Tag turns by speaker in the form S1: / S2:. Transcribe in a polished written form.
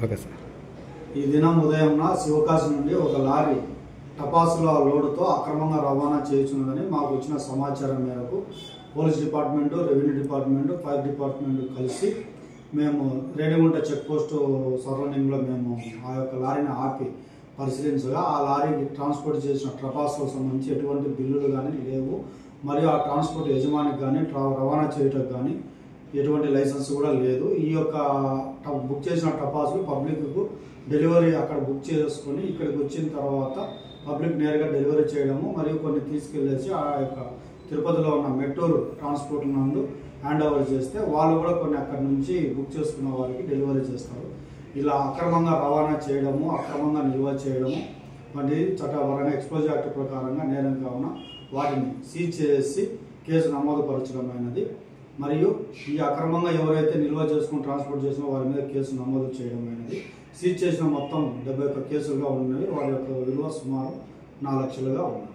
S1: Okay sir.
S2: ఈ దినం ఉదయంన శివకాశి నుండి ఒక లారీ టపాసుల లోడుతో అక్రమంగా రవాణా చేయుచున్నదని మాకు వచ్చిన సమాచారం మేరకు police department, revenue department, fire department కలిసి మేము రేణిగుంట చెక్ పోస్ట్ సరౌండింగ్లో మేము ఆ యొక్క లారీని ఆపి పరిశీలించగా ఆ లారీకి ట్రాన్స్పోర్ట్ చేసిన టపాసులకు సంబంధించి ఎటువంటి బిల్లులు కానీ లేవు. మరియు ఆ ట్రాన్స్పోర్ట్ యజమానికి కానీ రవాణా చేయటకు కానీ ఎటువంటి లైసెన్స్ కూడా లేదు. ఈ యొక్క బుక్ చేసిన టపాసులు పబ్లిక్కు డెలివరీ అక్కడ బుక్ చేసుకొని ఇక్కడికి వచ్చిన తర్వాత పబ్లిక్ నేరుగా డెలివరీ చేయడము, మరియు కొన్ని తీసుకెళ్ళేసి ఆ యొక్క తిరుపతిలో ఉన్న మెట్టూరు ట్రాన్స్పోర్ట్ నందు హ్యాండ్ ఓవర్ చేస్తే వాళ్ళు కూడా కొన్ని అక్కడి నుంచి బుక్ చేసుకున్న వారికి డెలివరీ చేస్తారు. ఇలా అక్రమంగా రవాణా చేయడము, అక్రమంగా నిల్వ చేయడము వంటి చట్టపరంగా ఎక్స్పోజర్ యాక్ట్ ప్రకారంగా నేరం కావున వాటిని సీజ్ చేసి కేసు నమోదు పరచడమైనది. మరియు ఈ అక్రమంగా ఎవరైతే నిల్వ చేసుకుని ట్రాన్స్పోర్ట్ చేసిన వారి మీద కేసు నమోదు చేయడమైనది. సీజ్ చేసిన మొత్తం 71 కేసులుగా ఉన్నవి. వారి యొక్క విలువ సుమారు 4 లక్షలుగా ఉన్నాయి.